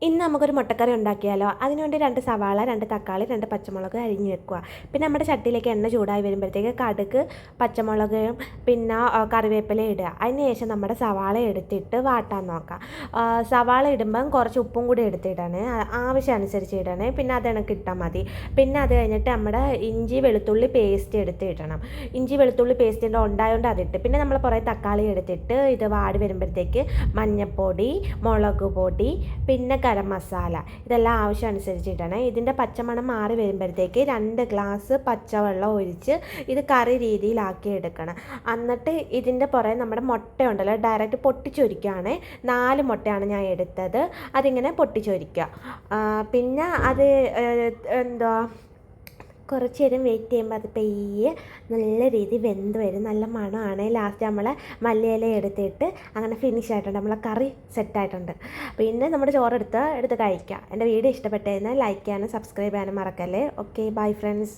ഇന്ന് നമുക്കൊരു മുട്ടക്കറി ഉണ്ടാക്കിയാലോ. അതിനുവേണ്ടി 2 സവാള, 2 തക്കാളി, 2 പച്ചമുളക് അരിഞ്ഞ് വെക്കുക. പിന്നെ നമ്മുടെ ചട്ടിയിലേക്ക് എണ്ണ ചൂടായി വരുമ്പോഴത്തേക്ക് കടുക്, പച്ചമുളകും പിന്നെ കറിവേപ്പില ഇടുക. അതിന് ശേഷം നമ്മുടെ സവാള എടുത്തിട്ട് വാട്ടാൻ നോക്കാം. സവാള ഇടുമ്പം കുറച്ച് ഉപ്പും കൂടി എടുത്തിടണേ, ആവശ്യം അനുസരിച്ച് ഇടണേ. പിന്നെ അതെനക്ക് ഇട്ടാൽ മതി. പിന്നെ അത് കഴിഞ്ഞിട്ട് നമ്മുടെ ഇഞ്ചി വെളുത്തുള്ളി പേസ്റ്റ് എടുത്തിടണം. ഇഞ്ചി വെളുത്തുള്ളി പേസ്റ്റിൻ്റെ ഉണ്ടായതുകൊണ്ട് അതിട്ട്, പിന്നെ നമ്മൾ കുറേ തക്കാളി എടുത്തിട്ട് ഇത് വാടി വരുമ്പോഴത്തേക്ക് മഞ്ഞൾപ്പൊടി, മുളക് പൊടി, പിന്നെ ഗരം മസാല ഇതെല്ലാം ആവശ്യം അനുസരിച്ച് ഇടണേ. ഇതിൻ്റെ പച്ചമണം മാറി വരുമ്പോഴത്തേക്ക് 2 ഗ്ലാസ് പച്ചവെള്ളം ഒഴിച്ച് ഇത് കറി രീതിയിലാക്കി എടുക്കണം. എന്നിട്ട് ഇതിൻ്റെ പുറകെ നമ്മുടെ മുട്ട ഉണ്ടല്ലോ, ഡയറക്റ്റ് പൊട്ടിച്ചൊരിക്കുകയാണ്. 4 മുട്ടയാണ് ഞാൻ എടുത്തത്. അതിങ്ങനെ പൊട്ടിച്ചൊരിക്കുക. പിന്നെ അത് എന്താ കുറച്ച് നേരം വെയിറ്റ് ചെയ്യുമ്പോൾ അത് പെയ്യെ നല്ല രീതിയിൽ വെന്ത് വരും. നല്ല മണമാണ്. ലാസ്റ്റ് നമ്മൾ മല്ലിയില എടുത്തിട്ട് അങ്ങനെ ഫിനിഷ് ആയിട്ടുണ്ട്. നമ്മളെ കറി സെറ്റായിട്ടുണ്ട്. പിന്നെ നമ്മുടെ ചോറെടുത്ത് കഴിക്കുക. എൻ്റെ വീഡിയോ ഇഷ്ടപ്പെട്ടു കഴിഞ്ഞാൽ ലൈക്ക് ചെയ്യാനും സബ്സ്ക്രൈബ് ചെയ്യാനും മറക്കല്ലേ. Okay, bye friends.